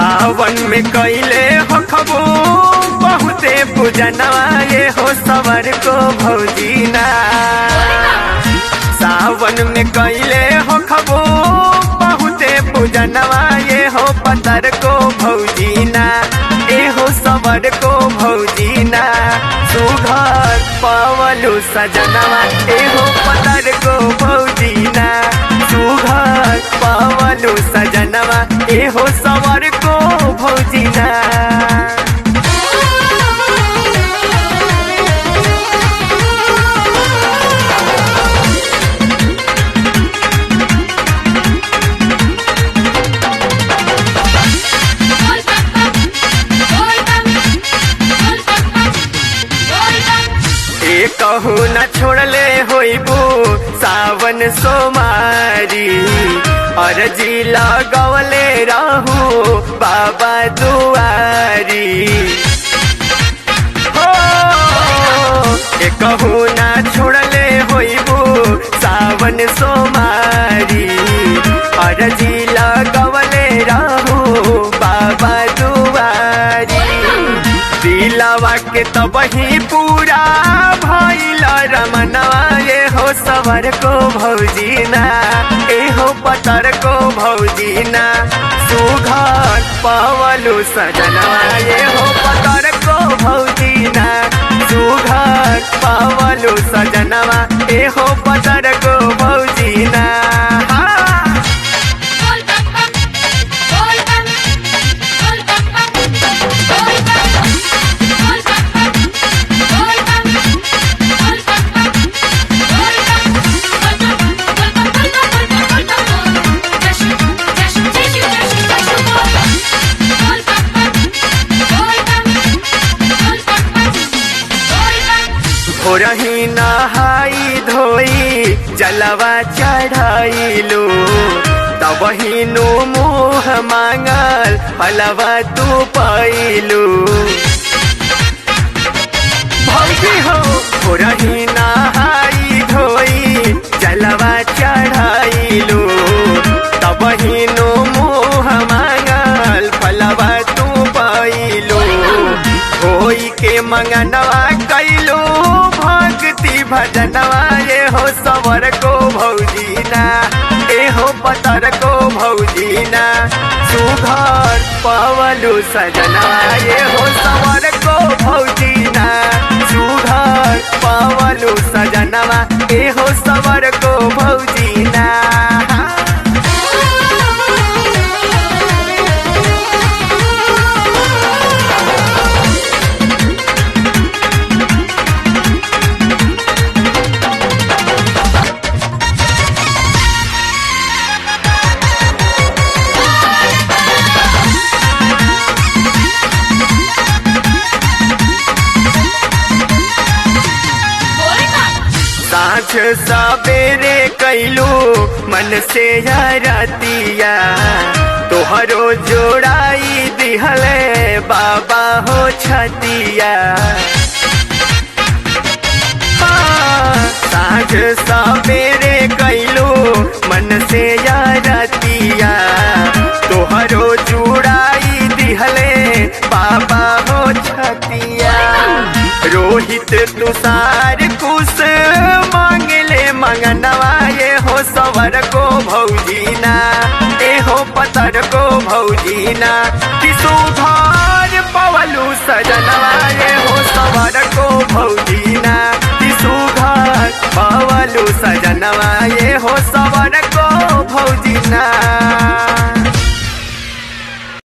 सावन में कैले हो खबो बहुते पूजनवा ये हो सवर को भौजीना। सावन में कैले हो खबो बहुते पूजनवा ये हो पतर को भौजीना। ए हो सवर को भौजीना सुघर पवलू सजनवा। ए हो पतर को भौजीना सुघर पवलू सजनवा। ए हो सवर को भौजीना। कहू न छोड़ले होइबू सावन सोमारी अर्जी लगवले रहू बाबा दुआरी। हो कहू न छोड़ले होइबू सावन सोमारी अर्जी लगवले रहू बाबा दुआरी। दिलवा के तो वही पूरा भइल रमनवा। ये हो सवर को भौजीना ए हो पतर को भौजीना सुघर पवलू सजनवा। ये हो पतर को भौजीना सुघर पवलू सजनवा। ए हो पतर को भौजीना। भोरही नहाई धोई जलवा चढ़ाइलू तब हिनु मुँह मांगल फलवा तू पाइलू। भौजी हो भोरही नहाई धोई जलवा चढ़ाइलू तब हिनु मुँह मांगल फलवा तू पाइलू। होई के मंगनवा कैलू भक्ति भजनवा। ये हो सवर को भौजीना ए हो पतर को भौजीना सुघर पवलू सजनवा। ये हो सवर को भौजीना सुघर पवलू सजनवा। ए हो सवर को भौजीना। साँझ सवेरे कैलू मन से रतिया तोहरो जोड़ाई दिहले बाबा हो छतिया। साँझ सवेरे कैलू मन से रतिया तोहरो जोड़ाई दिहले बाबा हो छतिया। रोहित तुषार कुश मांगले मंगनवा। ये हो सवर को भौजीना ए हो पतर को भौजीना सुघर पवलू सजनवा। ये हो सवर को भौजीना सुघर पवलू सजनवा। ये हो सवर को भौजीना।